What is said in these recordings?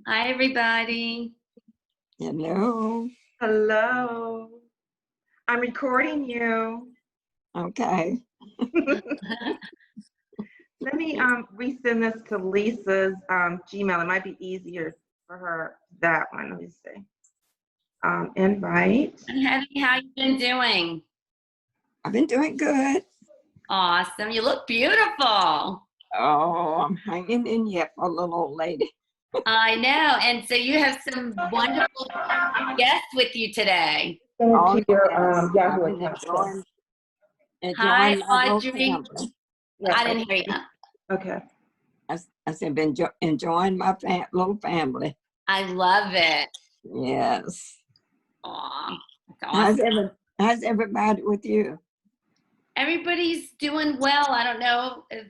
Hi, everybody. Hello. Hello. I'm recording you. Okay. Let me resend this to Lisa's Gmail. It might be easier for her, that one. Let me see. Invite. Aunt Hettie, how you been doing? I've been doing good. Awesome. You look beautiful. Oh, I'm hanging in yet for a little old lady. I know. And so you have some wonderful guests with you today. Oh, To your yes. I've Yahoo been account. Hi, enjoying my little Audrey. family. Yeah. I didn't hear you. Okay. I said, been enjoying my little family. I love it. Yes. Aw, that's awesome. How's everybody with you? Everybody's doing well. I don't know if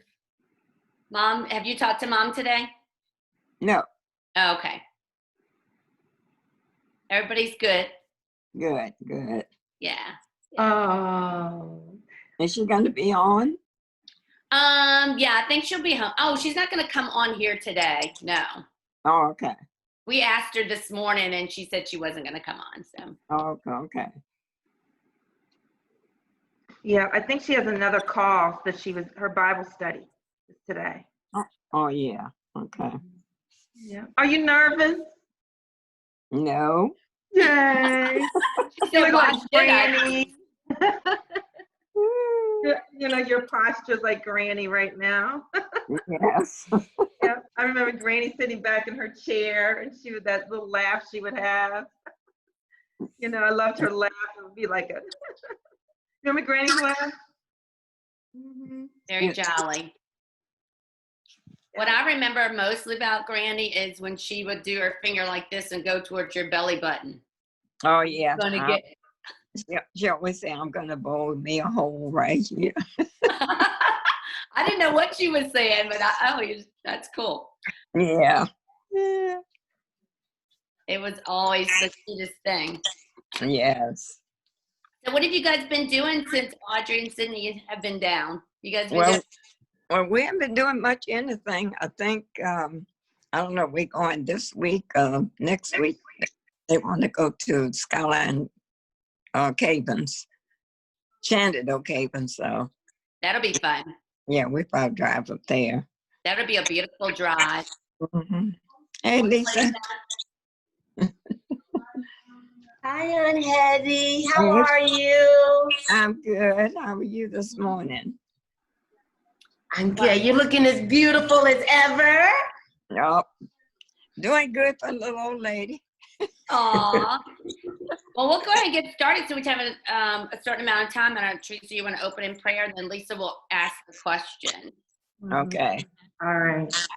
Mom, have you talked to Mom today? No. Oh, okay. Everybody's good. Good, good. Yeah. Oh. Is she going to be on? Yeah, I think she'll be home. Oh, she's not going to come on here today. No. Oh, okay. We asked her this morning and she said she wasn't going to come on. So. Oh, okay. Yeah, I think she has another call that her Bible study is today. Oh, yeah. Okay. Yeah. Are you nervous? No. Yay. She said, Look why like should I? Granny. Your posture's like Granny right now. Yes. Yeah, I remember Granny sitting back in her chair, and she would that little laugh she would have. I loved her laugh. It would be like a. Remember Granny's laugh? Mm-hmm. Very jolly. What I remember mostly about Granny is when she would do her finger like this and go towards your belly button. Oh, yeah. Gonna get. She always say, I'm going to bowl me a hole right here. I didn't know what she was saying, but that's cool. Yeah. It was always the cutest thing. Yes. So what have you guys been doing since Audrey and Sydney have been down? You guys been well, we haven't been doing much anything. I think, I don't know, we're going this week, next week. They want to go to Skyline Cavins, Shenandoah Cavins. So that'll be fun. yeah, we probably drive up there. That'll be a beautiful drive. Mm-hmm. Hey, Lisa. Hi, Aunt Hettie. How are you? I'm good. How are you this morning? I'm good. You're looking as beautiful as ever. Yep. Doing good for a little old lady. Aw. Well, we'll go ahead and get started so we have a certain amount of time. And Teresa, you want to open in prayer, and then Lisa will ask the question. Okay. All right.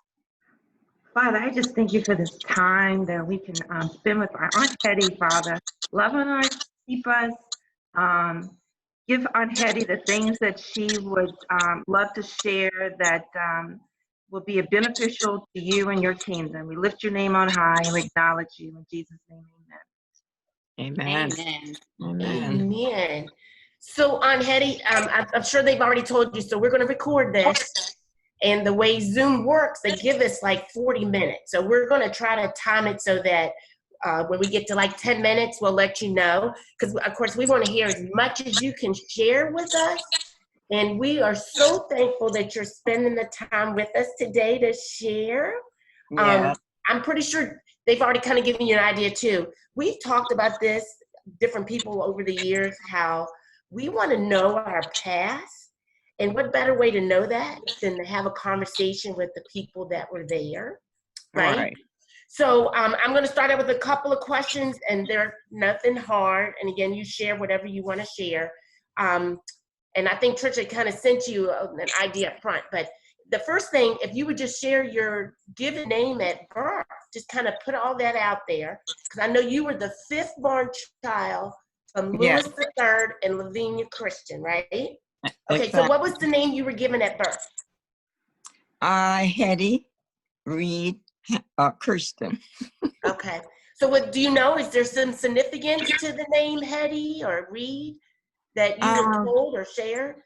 Father, I just thank you for this time that we can spend with our Aunt Hettie, Father. Love on us, keep us. Give Aunt Hettie the things that she would love to share that will be beneficial to you and your kingdom. We lift your name on high and we acknowledge you. In Jesus' name, Amen. Amen. Amen. Amen. So, Aunt Hettie, I'm sure they've already told you, so we're going to record this. And the way Zoom works, they give us like 40 minutes. So we're going to try to time it so that when we get to like 10 minutes, we'll let you know. Because, of course, we want to hear as much as you can share with us. And we are so thankful that you're spending the time with us today to share. Yeah. I'm pretty sure they've already kind of given you an idea too. We've talked about this, different people over the years, how we want to know our past. And what better way to know that than to have a conversation with the people that were there, right? So I'm going to start out with a couple of questions, and they're nothing hard. And again, you share whatever you want to share. And I think Trisha kind of sent you an idea up front. But the first thing, if you would just share your given name at birth, just kind of put all that out there. Because I know you were the fifth born child from Louis III and Lavinia Christian, right? Okay, exactly. So what was the name you were given at birth? Hettie Reed Kirsten. Okay. So what do you know? Is there some significance to the name Hettie or Reed that you were told or shared?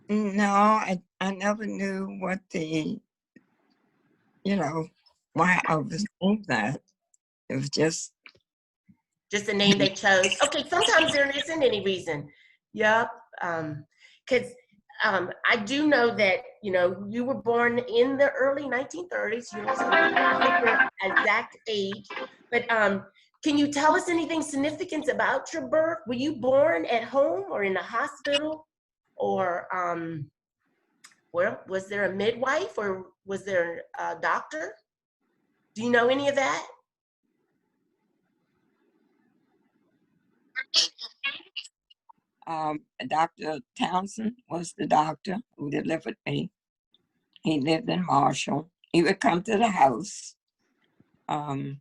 No, I never knew what the, why I was named that. It was just, Just the name they chose. Okay, sometimes there isn't any reason. Yep. Because I do know that, you know, you were born in the early 1930s. You also don't your exact age. But can you tell us anything significant about your birth? Were you born at home or in a hospital? Or well, was there a midwife or was there a doctor? Do you know any of that? Dr. Townsend was the doctor who delivered me. He lived in Marshall. He would come to the house. And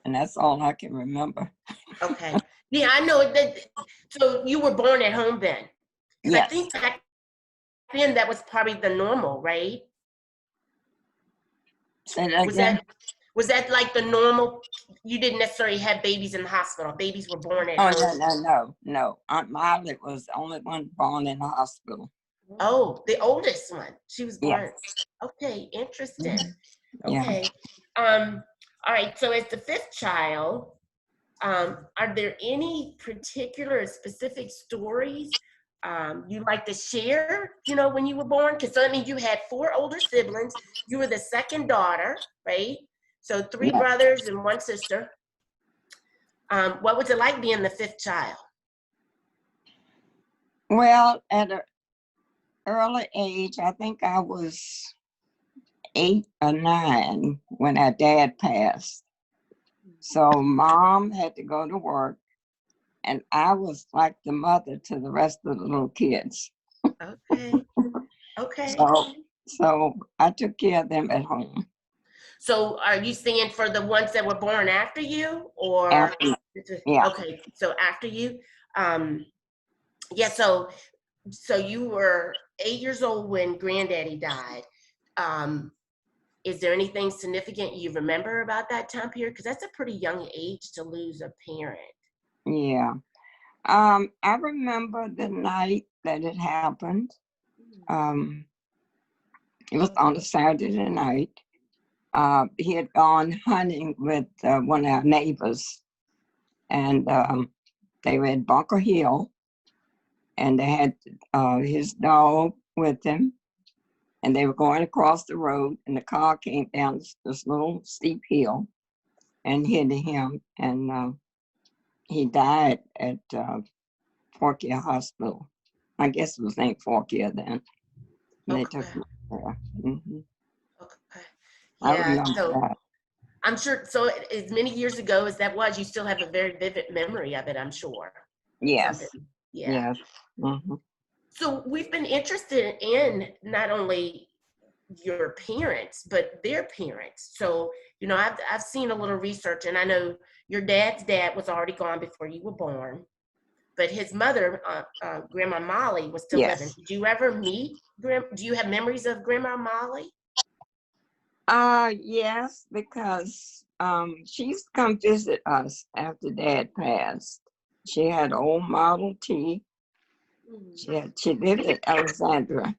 that's all I can remember. Okay. Yeah, I know that. So you were born at home then? Because I Yes. think back then that was probably the normal, right? Say that Was again? that like the normal? You didn't necessarily have babies in the hospital. Babies were born at Oh, home. no. Aunt Miley was the only one born in the hospital. Oh, the oldest one. She was Yeah. born. Okay, interesting. Yeah. Okay. All right. So as the fifth child, are there any particular specific stories you like to share, you know, when you were born? Because I mean, you had 4 older siblings. You were the second daughter, right? So 3 Yeah. brothers and 1 sister. What was it like being the 5th child? Well, at an early age, I think I was 8 or 9 when our dad passed. So mom had to go to work, and I was like the mother to the rest of the little kids. Okay. Okay. So I took care of them at home. So are you saying for the ones that were born after you, or After, yeah. okay, so after you? Yeah, so you were 8 years old when granddaddy died. Is there anything significant you remember about that time period? Because that's a pretty young age to lose a parent. Yeah. I remember the night that it happened. It was on a Saturday night. He had gone hunting with one of our neighbors, and they were at Bunker Hill, and they had his dog with him, and they were going across the road, and the car came down this little steep hill and hit him, and he died at Forkia Hospital. I guess it was named Forkia then. And they took Okay. him there. Mhm. Okay. I Yeah. remember So that. I'm sure. So as many years ago as that was, you still have a very vivid memory of it. I'm sure. Yes. Something. Yeah. Yes. Hmm. So we've been interested in not only your parents, but their parents. So, you know, I've seen a little research, and I know your dad's dad was already gone before you were born, but his mother, Grandma Molly, was still living. Yes. Did you ever meet do you have memories of Grandma Molly? Yes, because she used to come visit us after Dad passed. She had old Model T. She lived at Alexandria,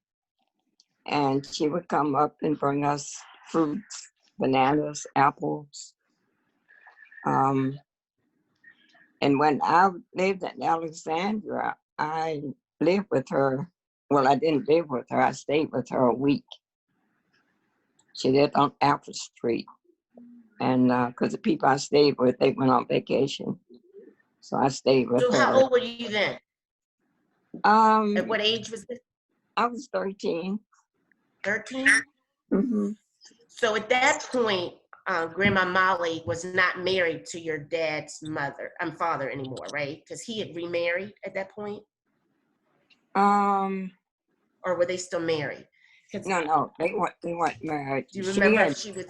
and she would come up and bring us fruits, bananas, apples. And when I lived in Alexandria, I lived with her. Well, I didn't live with her. I stayed with her a week. She lived on Alfred Street. And because the people I stayed with, they went on vacation. So I stayed with So how her. old were you then? At what age was this? I was 13. 13? Mm-hmm. So at that point, Grandma Molly was not married to your dad's father anymore, right? Because he had remarried at that point, Um, or were they still married? no, they weren't married. Do you remember if she was?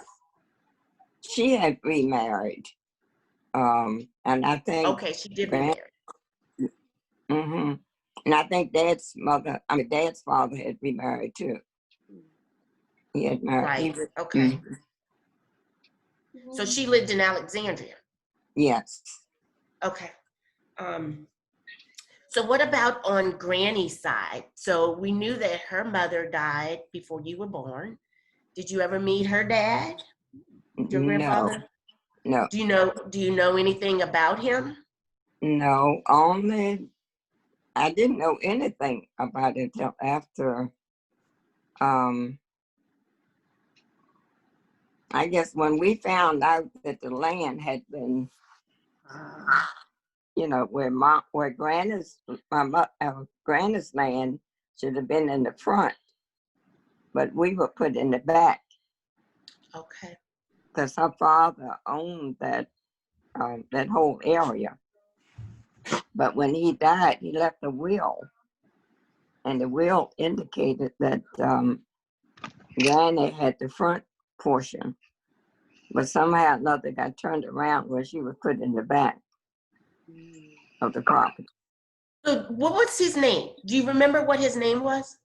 She had remarried. And I think Okay, she did remarry. mm-hmm. And I think Dad's father had remarried too. He had married. Right. Okay. Mm-hmm. So she lived in Alexandria. Yes. Okay. So what about on Granny's side? So we knew that her mother died before you were born. Did you ever meet her dad, your No, grandfather? no, Do you know anything about him? no. Only I didn't know anything about it till after. I guess when we found out that the land had been, where Granny's land should have been in the front, but we were put in the back Okay. because her father owned that whole area. But when he died, he left a will, and the will indicated that Granny had the front portion, but somehow or another got turned around where she was put in the back of the property. So what was his name? Do you remember what his name was?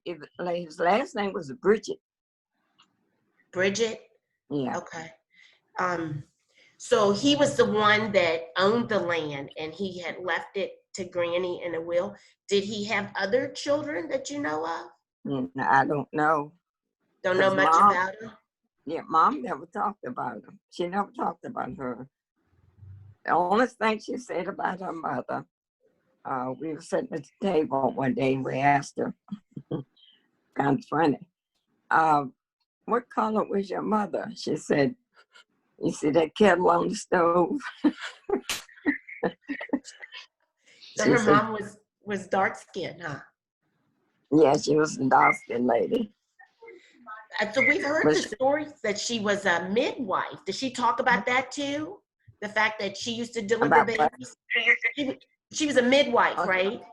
His last name was Bridget. Bridget? Yeah, Okay. So he was the one that owned the land and he had left it to Granny in a will. Did he have other children that you know of? I don't know. Don't know 'Cause much Mom, about him? yeah, Mom never talked about him. She never talked about her. The only thing she said about her mother, we were sitting at the table one day and we asked her, kind of funny, what color was your mother? She said, you see that kettle on the stove? So She her said, mom was dark skinned, huh? yeah, she was a dark-skinned lady. So we've heard But the stories that she was a midwife. Did she talk about that too? The fact that she used to deliver about what? babies? She was a midwife, Oh, right?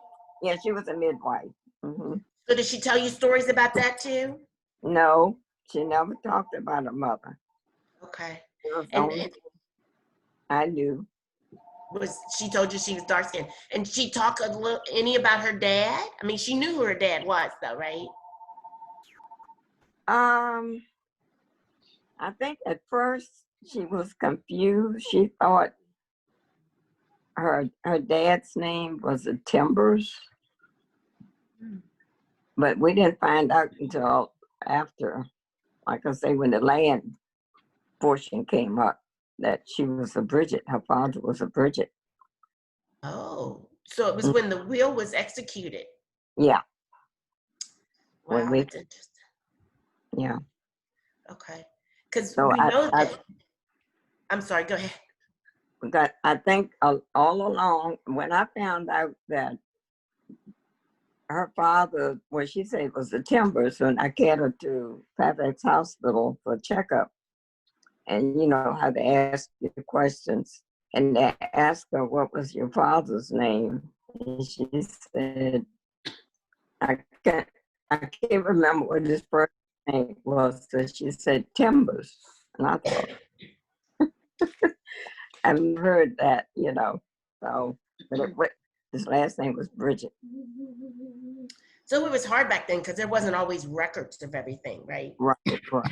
yeah, she was a midwife. So did she tell you stories about that too? No, she never talked about her mother. Okay. It was the And, only and thing I knew. she told you she was dark skinned. And she talked any about her dad? I mean, she knew who her dad was though, right? Um, I think at first she was confused. She thought her dad's name was the Timbers, but we didn't find out until after, like I say, when the land portion came up, that she was a Bridget. Her father was a Bridget. Oh, so it was when the will was executed. Yeah, when Wow, we, that's interesting. yeah. Okay. Because So we know that, I'm sorry, go ahead. I think all along when I found out that her father, well, she said it was the Timbers, and I carried her to Fairfax Hospital for checkup. And you know how they ask you the questions. And they asked her, what was your father's name? And she said, I can't, I can't remember what his first name was. So she said Timbers. And I thought, I've heard that, So, but his last name was Bridget. So it was hard back then because there wasn't always records of everything, right? Right, right.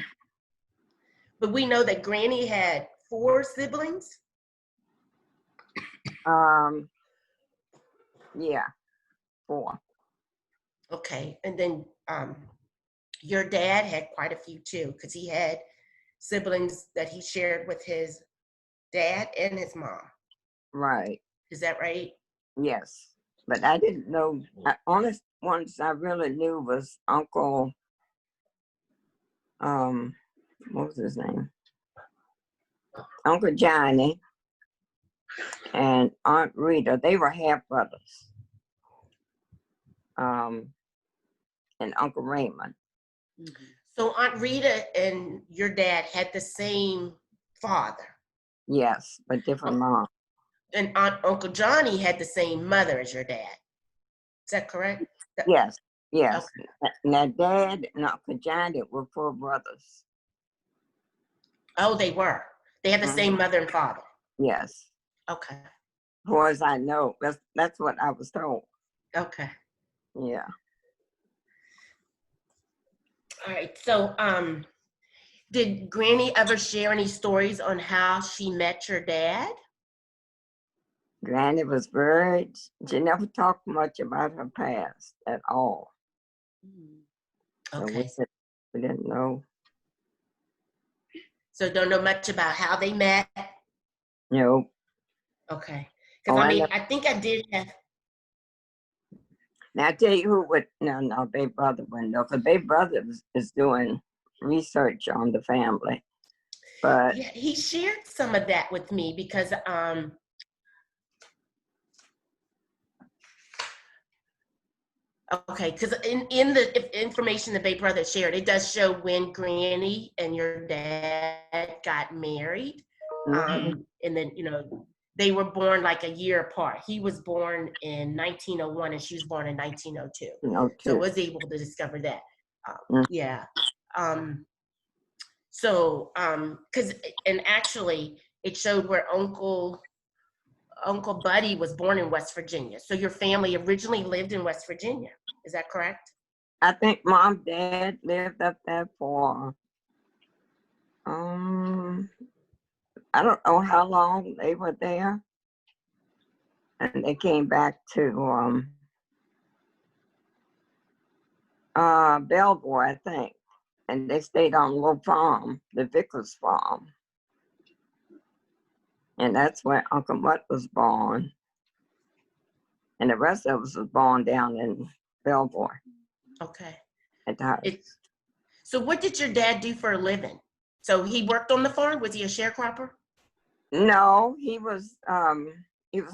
But we know that Granny had 4 siblings. Yeah, 4. Okay, and then your dad had quite a few too, because he had siblings that he shared with his dad and his mom. Right. Is that right? Yes. But I didn't know. Only ones I really knew was Uncle. What was his name? Uncle Johnny and Aunt Rita. They were half brothers. And Uncle Raymond. So Aunt Rita and your dad had the same father. Yes, but different mom. And Uncle Johnny had the same mother as your dad. Is that correct? Yes, yes. Okay. Now, Dad and Uncle Johnny were 4 brothers. Oh, they were. They had the same mother and father. Yes. Okay. As far as I know, that's what I was told. Okay. Yeah. All right. So, did Granny ever share any stories on how she met your dad? Granny was she never talked much about her past at all. So we Okay. said, We didn't know. So don't know much about how they met. No. Okay. Because Oh, I I mean, know. I think I did have. Now I tell you who would. No, Babe Brother wouldn't know. Because Babe Brother is doing research on the family. But Yeah, he shared some of that with me because okay, because in the information that Babe Brother shared, it does show when Granny and your dad got married. mhm, And then, they were born like a year apart. He was born in 1901 and she was born in 1902. So I too. was able to discover that. Mm. Yeah. Because, and actually it showed where Uncle Buddy was born in West Virginia. So your family originally lived in West Virginia. Is that correct? I think Mom, Dad lived up there for I don't know how long they were there, and they came back to Belvoir, I think, and they stayed on a little farm, the Vickers farm, and that's where Uncle Mutt was born, and the rest of us was born down in Belvoir Okay. at the house. So what did your dad do for a living? So he worked on the farm? Was he a sharecropper? No, he was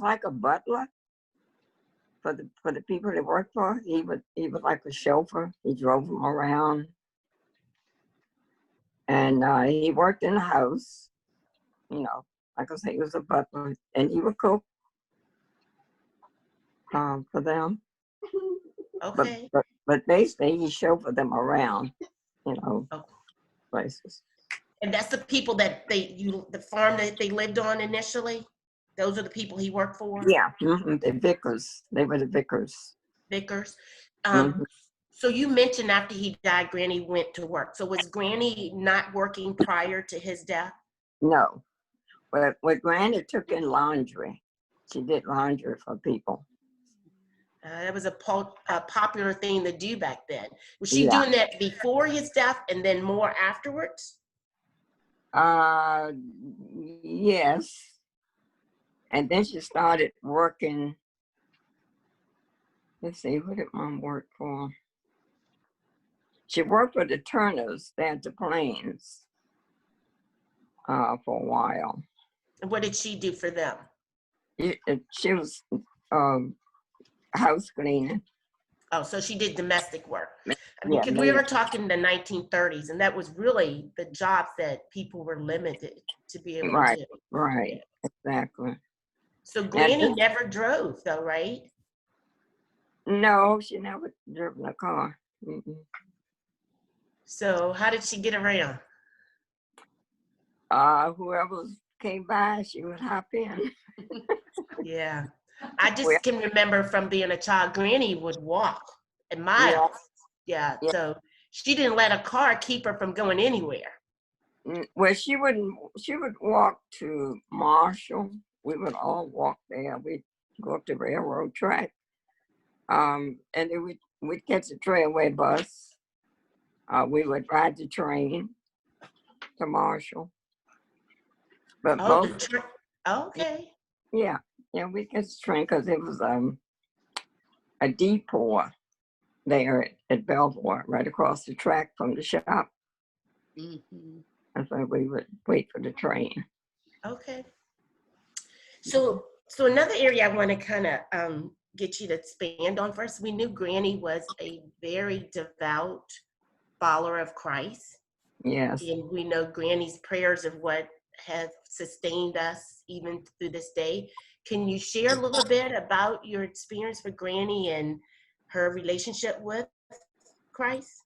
like a butler for the people that worked for. He was like a chauffeur. He drove them around, and he worked in the house. Like I say, he was a butler, and he would cook for them. Okay. But basically, he chauffeured them around, Oh. places. And that's the people that the farm that they lived on initially? Those are the people he worked for? Yeah, the Vickers. They were the Vickers. Vickers. Mhm. So you mentioned after he died, Granny went to work. So was Granny not working prior to his death? No, but Granny took in laundry. She did laundry for people. That was a popular thing to do back then. Was she Yeah. doing that before his death and then more afterwards? Yes. And then she started working. Let's see, who did Mom work for? She worked for the Turners there at the Plains for a while. And what did she do for them? She was house cleaning. Oh, so she did domestic work. I mean, Yeah, because we were talking the 1930s, and that was really the jobs that people were limited to be able to do. Right, exactly. So Granny never drove, though, right? No, she never driven a car. Mm-mm. So how did she get around? Whoever came by, she would hop in. Yeah, I Well, just can remember from being a child, Granny would walk miles. Yeah, yeah. so she didn't let a car keep her from going anywhere. Well, she would walk to Marshall. We would all walk there. We'd go up the railroad track. And then we'd catch a trailway bus. We would ride the train to Marshall. But Oh, most, okay. yeah, we catch the train because it was a depot there at Belvoir, right across the track from the shop. Mm-hmm. And so we would wait for the train. Okay. So another area I want to kind of get you to expand on first. We knew Granny was a very devout follower of Christ. Yes. And we know Granny's prayers are what have sustained us even through this day. Can you share a little bit about your experience with Granny and her relationship with Christ?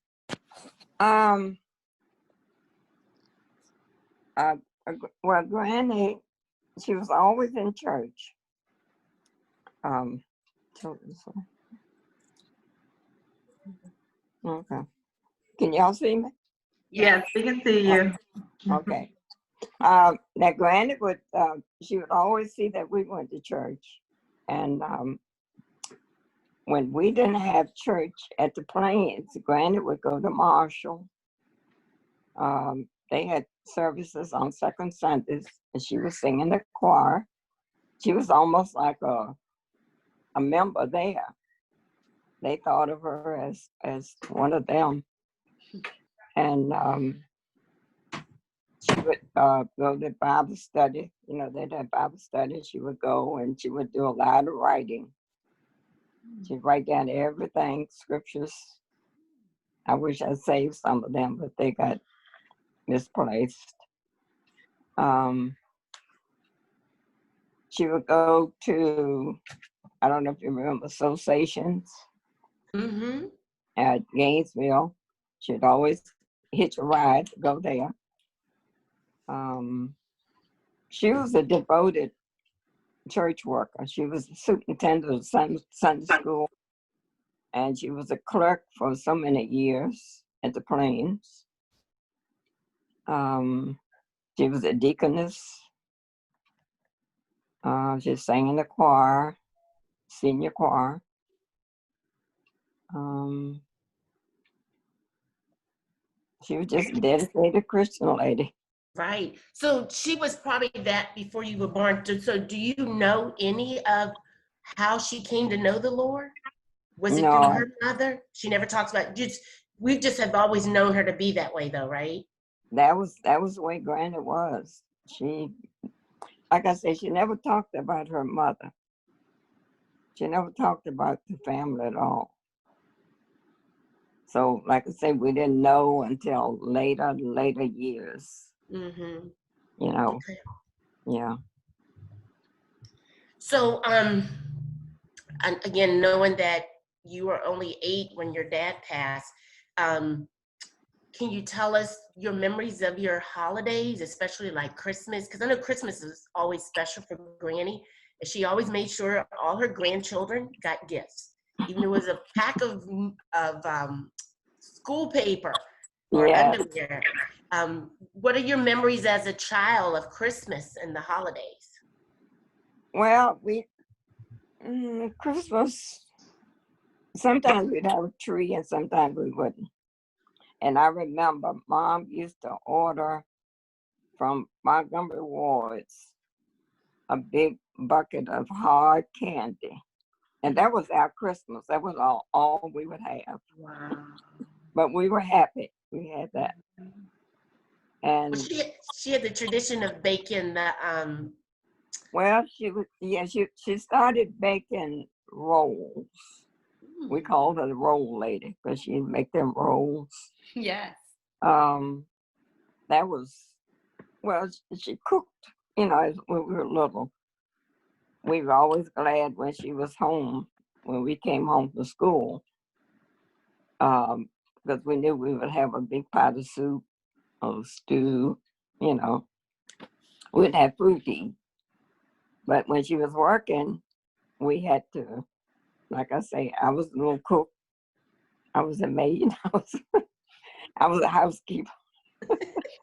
Well, Granny, she was always in church. Okay. Can y'all see me? Yes, we can see you. Okay. Now Granny would, she would always see that we went to church. And when we didn't have church at the Plains, Granny would go to Marshall They had services on second Sundays, and she was singing the choir. She was almost like a member there. They thought of her as one of them. And she would go to Bible study. You know, they'd have Bible study. She would go and she would do a lot of writing. She'd write down everything, scriptures. I wish I'd saved some of them, but they got misplaced. She would go to, I don't know if you remember, associations Mm-hmm. at Gainesville. She'd always hitch a ride to go there. She was a devoted church worker. She was the superintendent of Sunday school, and she was a clerk for so many years at the Plains. She was a deaconess. She sang in the choir, senior choir. She was just a dedicated Christian lady. Right. So she was probably that before you were born. So do you know any of how she came to know the Lord? Was it through No, her mother? She never talks about just we just have always known her to be that way though, right? that was the way Granny was. She, like I said, she never talked about her mother. She never talked about the family at all. So, like I said, we didn't know until later years. Mm-hmm. You know, Okay. yeah. So and again, knowing that you were only 8 when your dad passed, can you tell us your memories of your holidays, especially like Christmas? Because I know Christmas is always special for Granny, and she always made sure all her grandchildren got gifts. Even there was a pack of school paper or Yeah. underwear. What are your memories as a child of Christmas and the holidays? Well, Christmas, sometimes we'd have a tree and sometimes we wouldn't. And I remember Mom used to order from Montgomery Wards a big bucket of hard candy. And that was our Christmas. That was all we would have. Wow. But we were happy. We had that. Well, And she had the tradition of baking the well, she started baking rolls. We called her the roll lady because she'd make them rolls. Yes. That was, well, she cooked, you know, as when we were little. We were always glad when she was home, when we came home from school, because we knew we would have a big pot of soup or stew, you know. We'd have food to eat. But when she was working, we had to, like I say, I was a little cook. I was a maid. I was a housekeeper.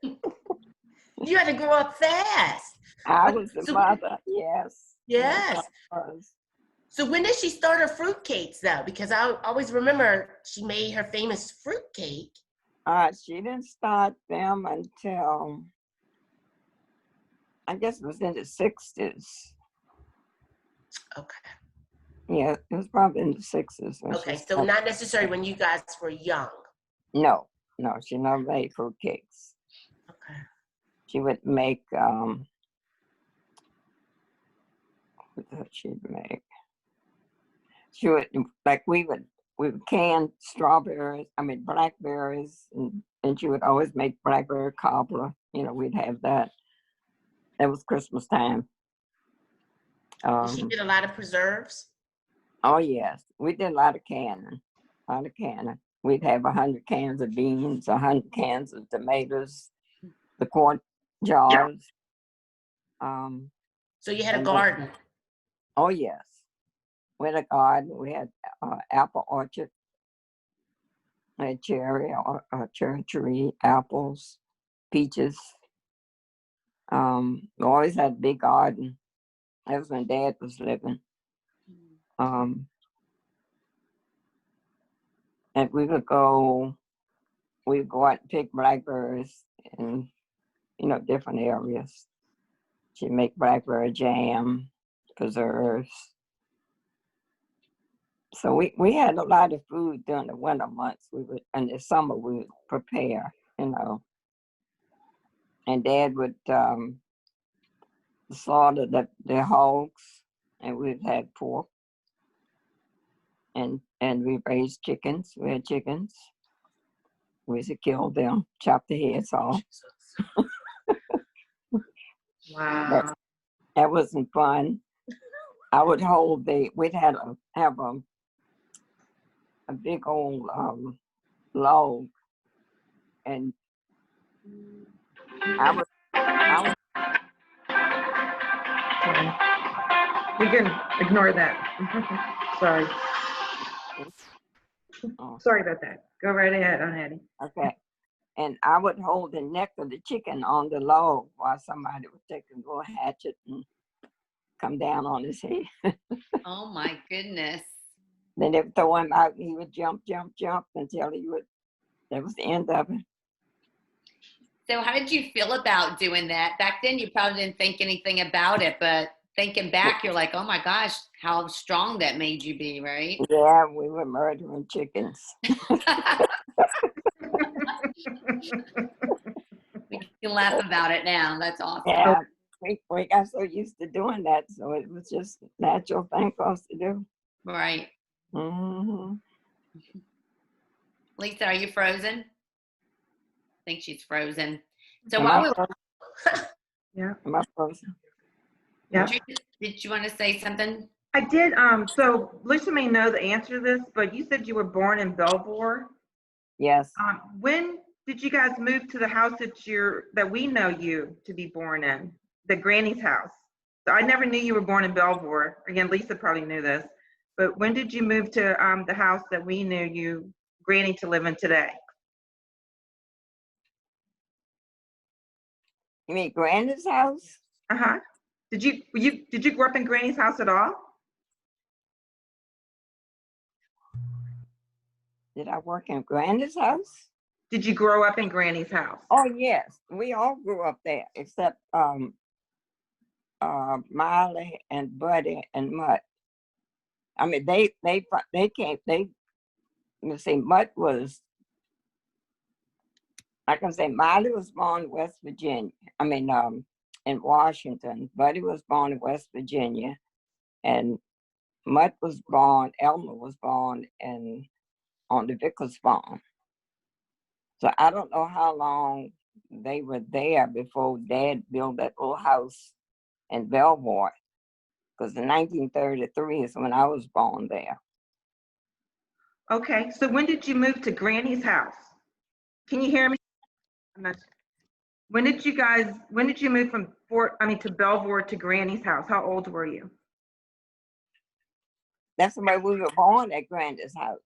You had to grow up fast. I was the mother, yes. Yes. I was. So when did she start her fruit cakes though? Because I always remember she made her famous fruit cake. She didn't start them until, I guess it was in the 60s. Okay. Yeah, it was probably in the 60s. When Okay. she So started. not necessarily when you guys were young. No, she never made fruit cakes. Okay. She would make, what did she make? She would, like we would can strawberries, blackberries, and she would always make blackberry cobbler. You know, we'd have that. That was Christmas time. She did a lot of preserves. Oh yes, we did a lot of canning. We'd have 100 cans of beans, 100 cans of tomatoes, the quart jars. So you had a And garden. oh yes, we had a garden. We had apple orchard. We had cherry tree, apples, peaches. We always had a big garden. That was when Dad was living. And we would go we'd go out and pick blackberries in, different areas. She'd make blackberry jam, preserves. So we had a lot of food during the winter months. In the summer we would prepare, and Dad would slaughter the hogs, and we'd had pork, and we raised chickens. We had chickens. We used to kill them, chop the heads off. Wow. That wasn't fun. I would we'd have a big old log, and I was Sorry. We can ignore that. Sorry. oh, Sorry about that. Go right ahead, Aunt Hettie. okay. And I would hold the neck of the chicken on the log while somebody would take a little hatchet and come down on his head. Oh my goodness. Then they would throw him out, and he would jump until that was the end of it. So how did you feel about doing that? Back then you probably didn't think anything about it, but thinking back, you're like, oh my gosh, how strong that made you be, right? Yeah, we were murdering chickens. We can laugh about it now. That's awesome. Yeah, we got so used to doing that, so it was just a natural thing for us to do. Right. Mm-hmm. Lisa, are you frozen? I think she's frozen. So Am while I we frozen? Yeah. Am I frozen? Yeah. did you want to say something? I did. So Lisa may know the answer to this, but you said you were born in Belvoir. Yes. When did you guys move to the house that we know you to be born in, the Granny's house? So I never knew you were born in Belvoir. Again, Lisa probably knew this, but when did you move to the house that we knew you, Granny, to live in today? You mean Granny's house? Uh-huh. Did you grow up in Granny's house at all? Did I work in Granny's house? Did you grow up in Granny's house? Oh yes, we all grew up there except Miley and Buddy and Mutt. I mean, they came. Let's see, Mutt was. I can say Miley was born in West Virginia. I mean, in Washington. Buddy was born in West Virginia, and Mutt was born. Elmer was born on the Vickers farm. So I don't know how long they were there before Dad built that little house in Belvoir, because in 1933 is when I was born there. Okay, so when did you move to Granny's house? Can you hear me? When did you move from to Belvoir to Granny's house? How old were you? That's the way we were born at Granny's house.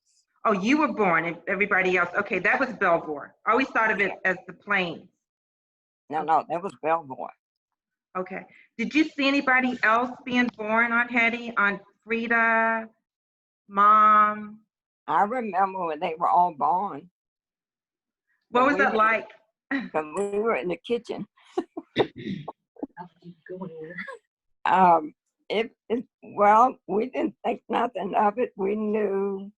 Oh, you were born and everybody else. Okay, that was Belvoir. I always thought of it as the Plains. No, that was Belvoir. Okay. Did you see anybody else being born, Aunt Hettie, Aunt Frida, Mom? I remember when they were all born. What was that like? Because we were in the kitchen. Well, we didn't think nothing of it. We knew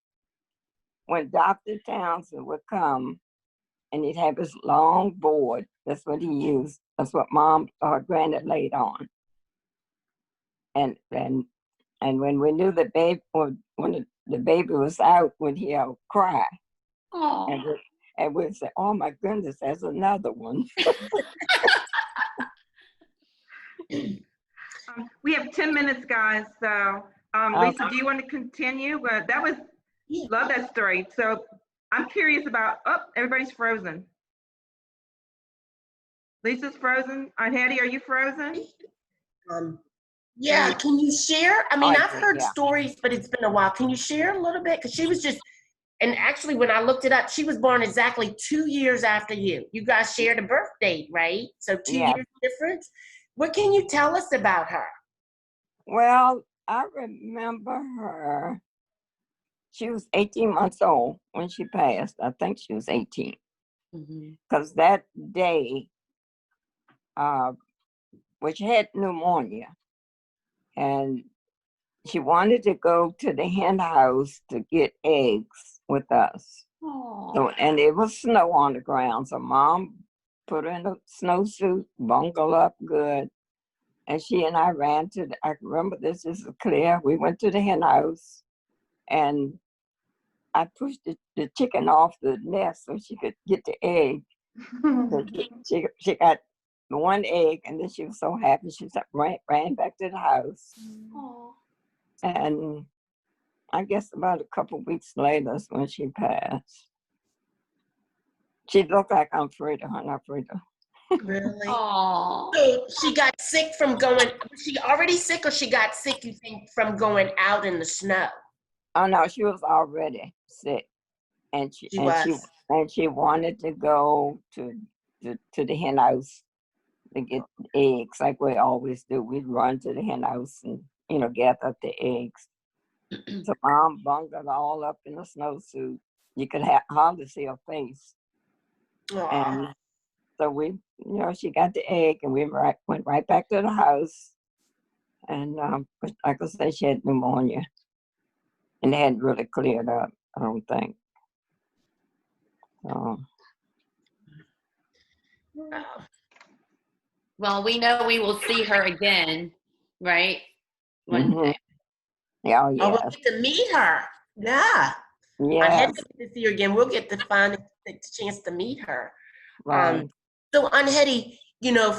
when Dr. Townsend would come and he'd have his long board. That's what he used. That's what Mom or Granny laid on. And when we knew the baby, when the baby was out, would he'll cry. Oh. And we'd say, "Oh my goodness, there's another one." We have 10 minutes, guys. So, Lisa, do you want to continue? But love that story. So, I'm curious about. Oh, everybody's frozen. Lisa's frozen. Aunt Hettie, are you frozen? Yeah, can you share? I mean, I've heard yeah. stories, but it's been a while. Can you share a little bit? Because she was just, and actually when I looked it up, she was born exactly 2 years after you. You guys shared a birth date, right? So 2 years difference. What can you tell us about her? Well, I remember her. She was 18 months old when she passed. I think she was 18. Mhm. because that day, which had pneumonia, and she wanted to go to the hen house to get eggs with us. Aw. So, and it was snow on the ground. So mom put her in a snowsuit, bungled up good. And she and I ran to the, I remember this is clear. We went to the hen house and I pushed the chicken off the nest so she could get the egg. So she got one egg and then she was so happy. She ran back to the house. Aw. And I guess about a couple weeks later is when she passed. She looked like Alfreda, huh? Alfreda. Really? Aw. So she got sick from going, was she already sick or she got sick, you think, from going out in the snow? Oh no, she was already sick, and She was. she wanted to go to the hen house to get eggs, like we always do. We'd run to the hen house and gather up the eggs. So mom bungled all up in a snowsuit. You could hardly see her face, Aw. and so we, she got the egg, and we went right back to the house. And like I said, she had pneumonia, and it hadn't really cleared up, I don't think. So. Oh. Well, we know we will see her again, right? One Mhm. day. Yeah, oh, Oh, we'll yes. get to meet her. Yeah. Aunt Yes, Hettie will get to see her again. We'll get to find the chance to meet her. right. So Aunt Hettie,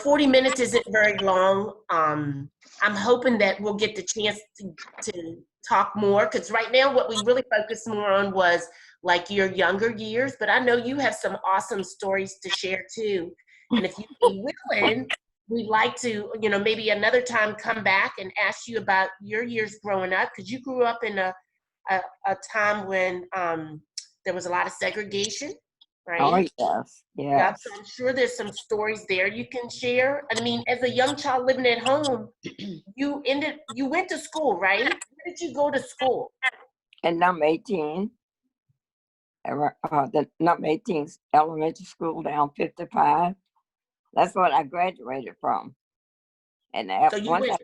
40 minutes isn't very long. I'm hoping that we'll get the chance to talk more because right now what we really focused more on was like your younger years, but I know you have some awesome stories to share too. And if you'd be willing, we'd like to, maybe another time come back and ask you about your years growing up because you grew up in a time when there was a lot of segregation, Oh, right? yes, Yep, yes. so I'm sure there's some stories there you can share. I mean, as a young child living at home, you went to school, right? Where did you go to school? And number 18, the number 18 's elementary school down 55. That's what I graduated from. And So you went,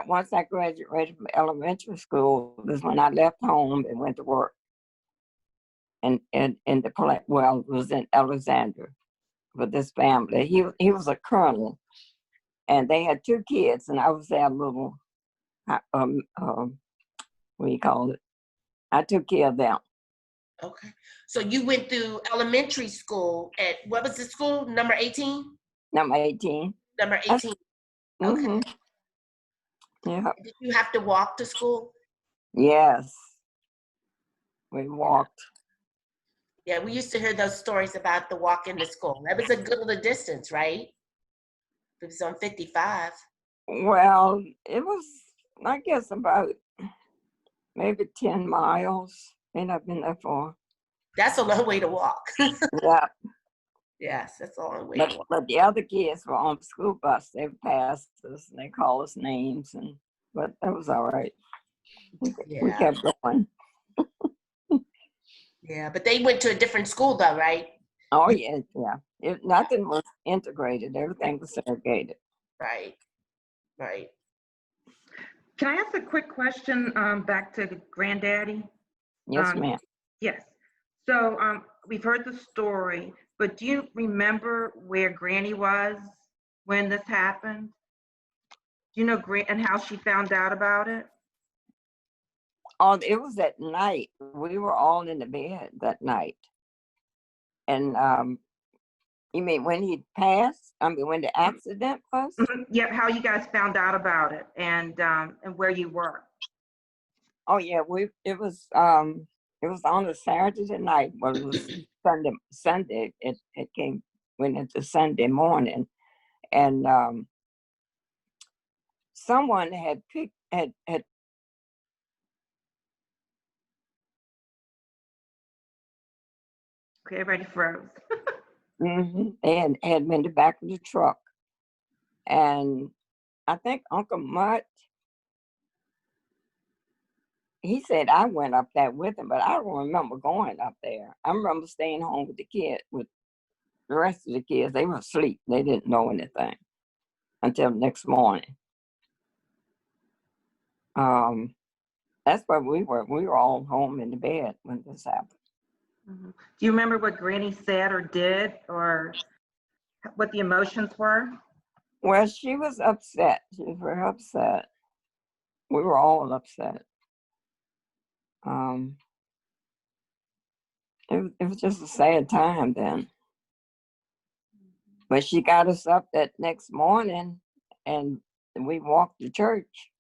once I graduated from elementary school, is when I left home and went to work. And in the well, it was in Alexandria with this family. He was a colonel, and they had 2 kids, and I was their little what do you call it? I took care of them. okay. So you went through elementary school at, what was the school, number 18? Number 18. Number 18, okay. Mm-hmm. Yeah. Did you have to walk to school? Yes. We Yeah. walked. Yeah, we used to hear those stories about the walk into school. That was a good little distance, right? It was on 55. Well, it was, I guess, about maybe 10 miles. And I've been there for, That's a long way to walk. yeah. Yes, that's a long way to walk. But the other kids were on the school bus. They passed us and they called us names, but that was all right. We Yeah, kept going. yeah. But they went to a different school though, right? Oh, yeah, yeah. Nothing was integrated. Everything was segregated. Right, right. Can I ask a quick question back to Granddaddy? Yes, Um, ma'am. yes. So we've heard the story, but do you remember where Granny was when this happened? Do you know and how she found out about it? Oh, it was at night. We were all in the bed that night. And you mean when he passed? I mean, when the accident was? Mhm. Yeah, how you guys found out about it and where you were. Oh yeah, it was on a Saturday night. Well, it was Sunday. It went into Sunday morning, and someone had picked had Okay, everybody froze. and had been in the back of the truck, and I think Uncle Mutt he said I went up there with him, but I don't remember going up there. I remember staying home with the kid, with the rest of the kids. They were asleep. They didn't know anything until the next morning. That's where we were. We were all home in the bed when this happened. Mhm. Do you remember what Granny said or did, or what the emotions were? Well, she was upset. She was very upset. We were all upset. Um, it was just a sad time then. But she got us up that next morning, and we walked to church.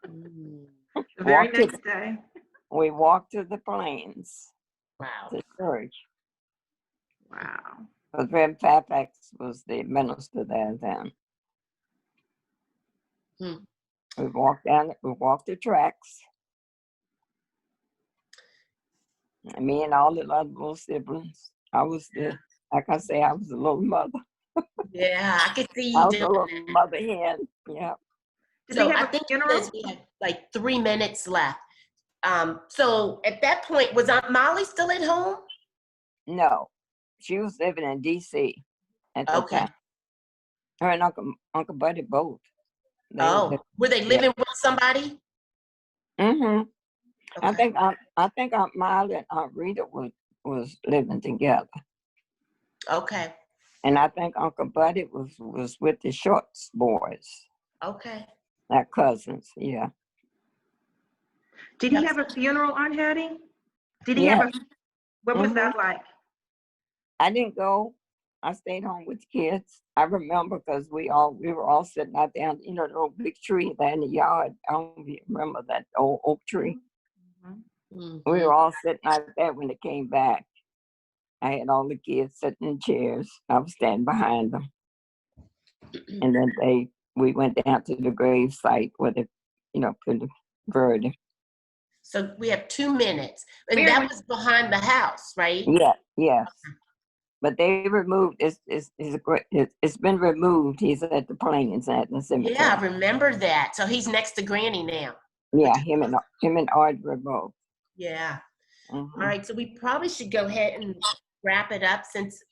The very Walked to next day. we walked to the plains Wow. to church. Wow. Because Rev Fairfax was the minister there then. Hmm. We walked the tracks. And me and all the other little siblings. I was like I say, I was a little mother. Yeah, I could see I you was a doing little that. mother hen. Yeah. Did they So I have a think it funeral? says we have like 3 minutes left. So at that point, was Aunt Molly still at home? No, she was living in D.C. at that Okay. time. Her and Uncle Buddy both. They were Oh, were they yeah. living with somebody? Mm-hmm. Okay. I think Aunt Miley and Aunt Rita was living together. Okay. And I think Uncle Buddy was with the Shorts boys, Okay. their cousins. Yeah. Did he have a funeral, Aunt Hettie? Did he Yeah. have what was that like? I didn't go. I stayed home with the kids. I remember because we were all sitting out there, the old big tree there in the yard. I don't know if you remember that old oak tree. Mhm. We were all sitting out there when they came back. I had all the kids sitting in chairs. I was standing behind them. And then we went down to the grave site where they, put the verdict. So we have 2 minutes. And Where that was- was behind the house, right? Yeah, yes. But they removed it's been removed. He's at the plains at the cemetery. Yeah, I remember that. So he's next to Granny now. Yeah, him and Audrey both. Yeah. Mhm. All right. So we probably should go ahead and wrap it up since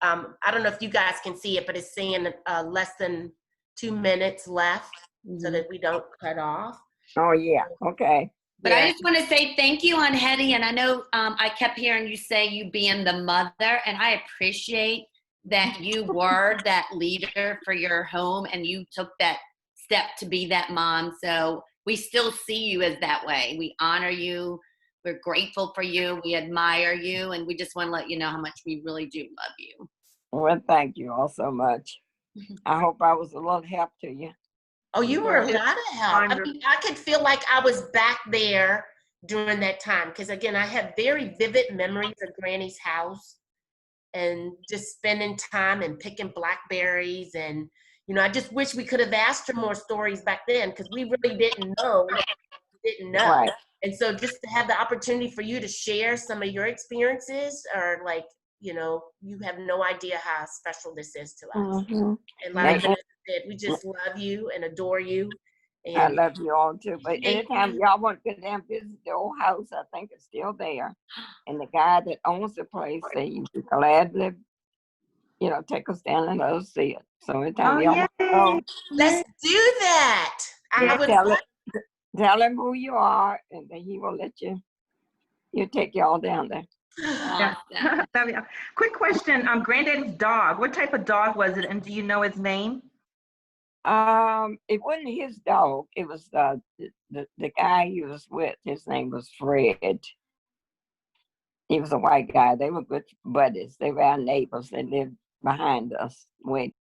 I don't know if you guys can see it, but it's saying less than 2 minutes left so that we don't cut off. Oh yeah. Okay. But I Yeah. just want to say thank you, Aunt Hettie. And I know I kept hearing you say you being the mother, and I appreciate that you were that leader for your home and you took that step to be that mom. So we still see you as that way. We honor you. We're grateful for you. We admire you. And we just want to let you know how much we really do love you. Well, thank you all so much. I hope I was a little help to you. Oh, you were a lot of help. I Wonderful. mean, I could feel like I was back there during that time because, again, I have very vivid memories of Granny's house and just spending time and picking blackberries. And, I just wish we could have asked her more stories back then because we really didn't know. Right. And so just to have the opportunity for you to share some of your experiences are like, you have no idea how special this is to us. Mhm. And like Vanessa said, we just love you and adore you. I And love you all too. But thank anytime you. y'all want to go down and visit the old house, I think it's still there. And the guy that owns the place said he'd be gladly, take us down and let us see it. So anytime Oh, y'all want to go, yay. Let's do that. I Yeah. would tell him who you are, and then he will let he'll take y'all down there. Yeah. Awesome. That'd be- Quick question. Granddaddy's dog. What type of dog was it? And do you know his name? It wasn't his dog. It was the guy he was with. His name was Fred. He was a white guy. They were good buddies. They were our neighbors. They lived behind us, way